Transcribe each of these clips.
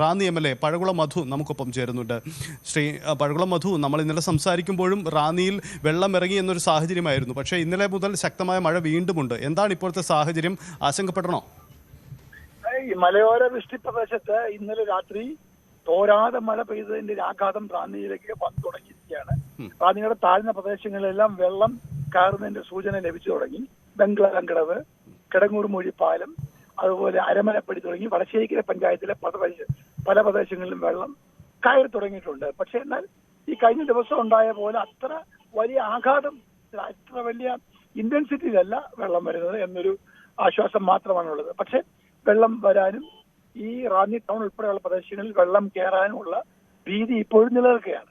Ranni MLA Pazhakulam മധു നമുക്കൊപ്പം ചേരുന്നുണ്ട്. ശ്രീ പഴകുളം മധു, നമ്മൾ ഇന്നലെ സംസാരിക്കുമ്പോഴും റാന്നിയിൽ വെള്ളം ഇറങ്ങി എന്നൊരു സാഹചര്യമായിരുന്നു. പക്ഷേ ഇന്നലെ മുതൽ ശക്തമായ മഴ വീണ്ടുമുണ്ട്. എന്താണ് ഇപ്പോഴത്തെ സാഹചര്യം? ആശങ്കപ്പെടണോ? ഈ മലയോര വൃഷ്ടി പ്രദേശത്ത് ഇന്നലെ രാത്രി തോരാതെ മഴ പെയ്തതിന്റെ ആഘാതം റാന്നിയിലേക്ക് വന്നു തുടങ്ങിയിരിക്കുകയാണ്. റാന്നിയുടെ താഴ്ന്ന പ്രദേശങ്ങളിലെല്ലാം വെള്ളം കയറുന്നതിന്റെ സൂചന ലഭിച്ചു തുടങ്ങി. ബംഗ്ലാങ്കടവ്, കിടങ്ങൂർ മൊഴിപ്പാലം, അതുപോലെ അരമനപ്പടി തുടങ്ങി വടശ്ശേരിക്കര പഞ്ചായത്തിലെ പല പ്രദേശങ്ങളിലും വെള്ളം കയറി തുടങ്ങിയിട്ടുണ്ട്. പക്ഷെ എന്നാൽ ഈ കഴിഞ്ഞ ദിവസം ഉണ്ടായ പോലെ അത്ര വലിയ ആഘാതം, അത്ര വലിയ ഇന്റൻസിറ്റിയിലല്ല വെള്ളം വരുന്നത് എന്നൊരു ആശ്വാസം മാത്രമാണുള്ളത്. പക്ഷെ വെള്ളം വരാനും ഈ റാന്നി ടൗൺ ഉൾപ്പെടെയുള്ള പ്രദേശങ്ങളിൽ വെള്ളം കയറാനുമുള്ള ഭീതി ഇപ്പോഴും നിലനിൽക്കുകയാണ്.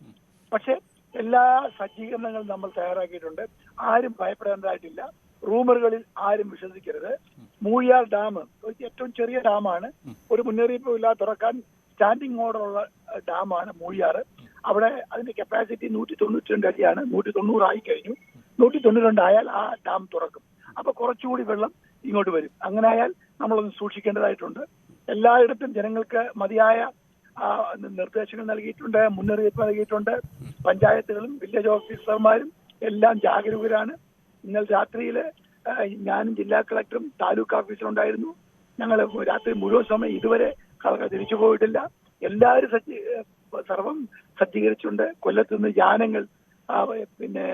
പക്ഷെ എല്ലാ സജ്ജീകരണങ്ങളും നമ്മൾ തയ്യാറാക്കിയിട്ടുണ്ട്. ആരും ഭയപ്പെടേണ്ടതായിട്ടില്ല. റൂമറുകളിൽ ആരും വിശ്വസിക്കരുത്. മൂഴിയാർ ഡാം ഏറ്റവും ചെറിയ ഡാമാണ്. ഒരു മുന്നറിയിപ്പും ഇല്ലാതെ തുറക്കാൻ സ്റ്റാൻഡിംഗ് ഓർഡറുള്ള ഡാമാണ് മൂഴിയാർ. അവിടെ അതിന്റെ കപ്പാസിറ്റി 192 അടിയാണ്. 190 ആയി കഴിഞ്ഞു. 192 ആയാൽ ആ ഡാം തുറക്കും. അപ്പൊ കുറച്ചുകൂടി വെള്ളം ഇങ്ങോട്ട് വരും. അങ്ങനെ ആയാൽ നമ്മളൊന്ന് സൂക്ഷിക്കേണ്ടതായിട്ടുണ്ട്. എല്ലായിടത്തും ജനങ്ങൾക്ക് മതിയായ നിർദ്ദേശങ്ങൾ നൽകിയിട്ടുണ്ട്, മുന്നറിയിപ്പ് നൽകിയിട്ടുണ്ട്. പഞ്ചായത്തുകളും വില്ലേജ് ഓഫീസർമാരും എല്ലാം ജാഗരൂകരാണ്. ഇന്നലെ രാത്രിയിൽ ഞാനും ജില്ലാ കളക്ടറും താലൂക്ക് ഓഫീസറുണ്ടായിരുന്നു. ഞങ്ങൾ രാത്രി മുഴുവൻ സമയം ഇതുവരെ തിരിച്ചു പോയിട്ടില്ല. എല്ലാവരും സർവം സജ്ജീകരിച്ചുണ്ട്. കൊല്ലത്ത് നിന്ന് യാനങ്ങൾ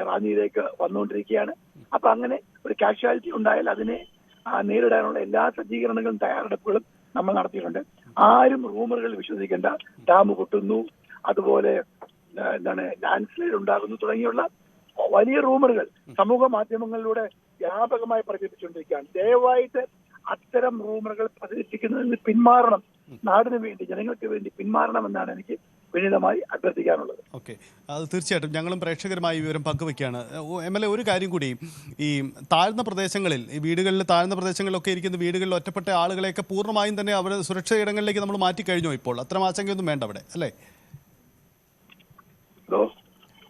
റാന്നിയിലേക്ക് വന്നുകൊണ്ടിരിക്കുകയാണ്. അപ്പൊ അങ്ങനെ ഒരു കാഷ്വാലിറ്റി ഉണ്ടായാൽ അതിനെ നേരിടാനുള്ള എല്ലാ സജ്ജീകരണങ്ങളും തയ്യാറെടുപ്പുകളും നമ്മൾ നടത്തിയിട്ടുണ്ട്. ആരും റൂമറുകൾ വിശ്വസിക്കേണ്ട. ഡാം പൊട്ടുന്നു, അതുപോലെ ലാൻഡ് സ്ലൈഡ് ഉണ്ടാകുന്നു തുടങ്ങിയുള്ള വലിയ റൂമറുകൾ സമൂഹ മാധ്യമങ്ങളിലൂടെ വ്യാപകമായി പ്രചരിപ്പിച്ചുകൊണ്ടിരിക്കുകയാണ്. ദയവായിട്ട് അത്തരം റൂമറുകൾ പ്രചരിപ്പിക്കുന്നതിൽ നിന്ന് പിന്മാറണം. നാടിന് വേണ്ടി, ജനങ്ങൾക്ക് വേണ്ടി പിന്മാറണമെന്നാണ് എനിക്ക് വിനീതമായി അഭ്യർത്ഥിക്കാനുള്ളത്. ഓക്കെ, അത് തീർച്ചയായിട്ടും ഞങ്ങളും പ്രേക്ഷകരുമായി വിവരം പങ്കുവയ്ക്കുകയാണ്. MLA, ഒരു കാര്യം കൂടി, ഈ താഴ്ന്ന പ്രദേശങ്ങളിൽ, ഈ വീടുകളിൽ താഴ്ന്ന പ്രദേശങ്ങളിലൊക്കെ ഇരിക്കുന്ന വീടുകളിൽ ഒറ്റപ്പെട്ട ആളുകളെയൊക്കെ പൂർണ്ണമായും തന്നെ അവർ സുരക്ഷിത ഇടങ്ങളിലേക്ക് നമ്മൾ മാറ്റിക്കഴിഞ്ഞോ? ഇപ്പോൾ അത്തരം ആശങ്കയൊന്നും വേണ്ട അവിടെ, അല്ലേ?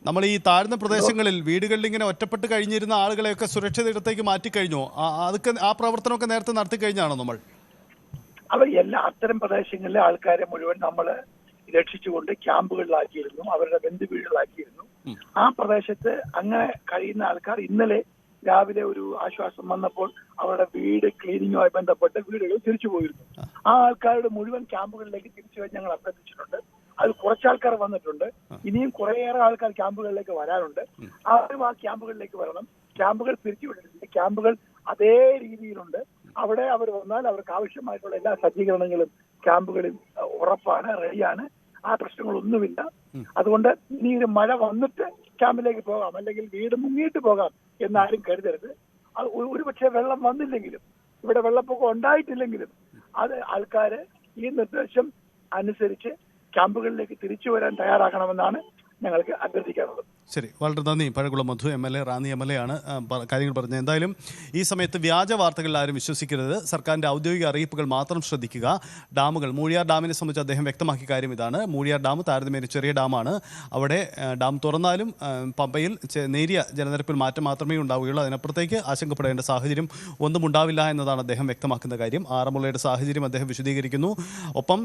നമ്മൾ ഈ താഴ്ന്ന പ്രദേശങ്ങളിൽ വീടുകളിൽ ഇങ്ങനെ ഒറ്റപ്പെട്ട് കഴിഞ്ഞിരുന്ന ആളുകളെയൊക്കെ സുരക്ഷിത ഇടത്തേക്ക് മാറ്റിക്കഴിഞ്ഞോ? അതൊക്കെ ആ പ്രവർത്തനമൊക്കെ നേരത്തെ നടത്തി കഴിഞ്ഞാണോ നമ്മൾ? എല്ലാ അത്തരം പ്രദേശങ്ങളിലെ ആൾക്കാരെ മുഴുവൻ നമ്മൾ രക്ഷിച്ചുകൊണ്ട് ക്യാമ്പുകളിലാക്കിയിരുന്നു, അവരുടെ ബന്ധുവീടുകളാക്കിയിരുന്നു. ആ പ്രദേശത്ത് അങ്ങനെ കഴിയുന്ന ആൾക്കാർ ഇന്നലെ രാവിലെ ഒരു ആശ്വാസം വന്നപ്പോൾ അവരുടെ വീട് ക്ലീനിങ്ങുമായി ബന്ധപ്പെട്ട് വീടുകൾ തിരിച്ചു പോയിരുന്നു. ആ ആൾക്കാരുടെ മുഴുവൻ ക്യാമ്പുകളിലേക്ക് തിരിച്ചു ഞങ്ങൾ അഭ്യർത്ഥിച്ചിട്ടുണ്ട്. അത് കുറച്ചാൾക്കാർ വന്നിട്ടുണ്ട്. ഇനിയും കുറേയേറെ ആൾക്കാർ ക്യാമ്പുകളിലേക്ക് വരാനുണ്ട്. ആരും ആ ക്യാമ്പുകളിലേക്ക് വരണം. ക്യാമ്പുകൾ പിരിച്ചുവിട്ടിട്ടുണ്ട്. ക്യാമ്പുകൾ അതേ രീതിയിലുണ്ട്. അവിടെ അവർ വന്നാൽ അവർക്ക് ആവശ്യമായിട്ടുള്ള എല്ലാ സജ്ജീകരണങ്ങളും ക്യാമ്പുകളിൽ ഉറപ്പാണ്, റെഡിയാണ്. ആ പ്രശ്നങ്ങളൊന്നുമില്ല. അതുകൊണ്ട് ഇനി ഒരു മഴ വന്നിട്ട് ക്യാമ്പിലേക്ക് പോകാം, അല്ലെങ്കിൽ വീട് മുങ്ങിയിട്ട് പോകാം എന്നാരും കരുതരുത്. അത് ഒരുപക്ഷെ വെള്ളം വന്നില്ലെങ്കിലും, ഇവിടെ വെള്ളപ്പൊക്കം ഉണ്ടായിട്ടില്ലെങ്കിലും, അത് ആൾക്കാര് ഈ നിർദ്ദേശം അനുസരിച്ച് ക്യാമ്പുകളിലേക്ക് തിരിച്ചു വരാൻ തയ്യാറാക്കണമെന്നാണ് ഞങ്ങൾക്ക് അഭ്യർത്ഥിക്കാനുള്ളത്. ശരി, വളരെ നന്ദി. പഴകുളം മധു MLA, റാന്നി MLA ആണ് കാര്യങ്ങൾ പറഞ്ഞത്. എന്തായാലും ഈ സമയത്ത് വ്യാജ വാർത്തകളിൽ ആരും വിശ്വസിക്കരുത്. സർക്കാരിൻ്റെ ഔദ്യോഗിക അറിയിപ്പുകൾ മാത്രം ശ്രദ്ധിക്കുക. ഡാമുകൾ, മൂഴിയാർ ഡാമിനെ സംബന്ധിച്ച് അദ്ദേഹം വ്യക്തമാക്കിയ കാര്യം ഇതാണ്. മൂഴിയാർ ഡാം താരതമ്യേന ചെറിയ ഡാമാണ്. അവിടെ ഡാം തുറന്നാലും പമ്പയിൽ നേരിയ ജലനിരപ്പിൽ മാറ്റം മാത്രമേ ഉണ്ടാവുകയുള്ളൂ. അതിനപ്പുറത്തേക്ക് ആശങ്കപ്പെടേണ്ട സാഹചര്യം ഒന്നും ഉണ്ടാവില്ല എന്നതാണ് അദ്ദേഹം വ്യക്തമാക്കുന്ന കാര്യം. ആറന്മുളയുടെ സാഹചര്യം അദ്ദേഹം വിശദീകരിക്കുന്നു. ഒപ്പം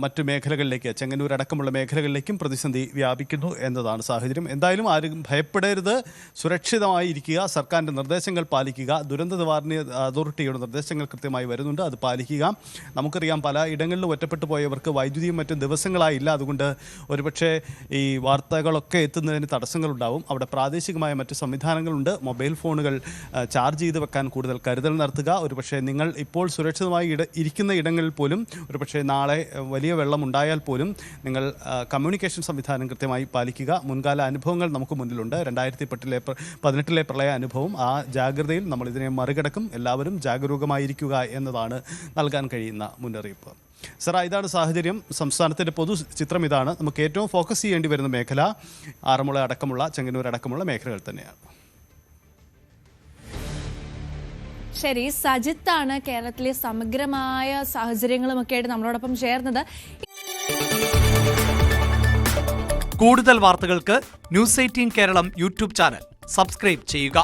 മറ്റു മേഖലകളിലേക്ക്, ചെങ്ങന്നൂർ അടക്കമുള്ള മേഖലകളിലേക്കും പ്രതിസന്ധി വ്യാപിക്കുന്നു എന്നതാണ് സാഹചര്യം. എന്തായാലും ആരും ഭയപ്പെടരുത്, സുരക്ഷിതമായി ഇരിക്കുക, സർക്കാരിൻ്റെ നിർദ്ദേശങ്ങൾ പാലിക്കുക. ദുരന്ത നിവാരണ അതോറിറ്റിയുടെ നിർദ്ദേശങ്ങൾ കൃത്യമായി വരുന്നുണ്ട്, അത് പാലിക്കുക. നമുക്കറിയാം, പല ഇടങ്ങളിലും ഒറ്റപ്പെട്ടു പോയവർക്ക് വൈദ്യുതിയും മറ്റും ദിവസങ്ങളായില്ല. അതുകൊണ്ട് ഒരുപക്ഷെ ഈ വാർത്തകളൊക്കെ എത്തുന്നതിന് തടസ്സങ്ങളുണ്ടാവും. അവിടെ പ്രാദേശികമായ മറ്റ് സംവിധാനങ്ങളുണ്ട്. മൊബൈൽ ഫോണുകൾ ചാർജ് ചെയ്ത് വെക്കാൻ കൂടുതൽ കരുതൽ നടത്തുക. ഒരുപക്ഷെ നിങ്ങൾ ഇപ്പോൾ സുരക്ഷിതമായി ഇരിക്കുന്ന ഇടങ്ങളിൽ പോലും ഒരുപക്ഷെ നാളെ വലിയ വെള്ളം ഉണ്ടായാൽ പോലും നിങ്ങൾ കമ്മ്യൂണിക്കേഷൻ സംവിധാനം കൃത്യമായി പാലിക്കുക. മുൻകാല അനുഭവങ്ങൾ നമുക്ക് മുന്നിലുണ്ട്. 2018 പ്രളയ അനുഭവം, ആ ജാഗ്രതയിൽ നമ്മൾ ഇതിനെ മറികടക്കും. എല്ലാവരും ജാഗരൂകമായിരിക്കുക എന്നതാണ് നൽകാൻ കഴിയുന്ന മുന്നറിയിപ്പ്. സർ, ഇതാണ് സാഹചര്യം. സംസ്ഥാനത്തിൻ്റെ പൊതു ചിത്രം ഇതാണ്. നമുക്ക് ഏറ്റവും ഫോക്കസ് ചെയ്യേണ്ടി വരുന്ന മേഖല ആറന്മുള അടക്കമുള്ള, ചെങ്ങന്നൂർ അടക്കമുള്ള മേഖലകൾ തന്നെയാണ്. ശരി, സജിത്താണ് കേരളത്തിലെ സമഗ്രമായ സാഹചര്യങ്ങളുമൊക്കെ ആയിട്ട് നമ്മളോടൊപ്പം ചേർന്നത്. കൂടുതൽ വാർത്തകൾക്ക് News 18 Keralam YouTube channel subscribe ചെയ്യുക.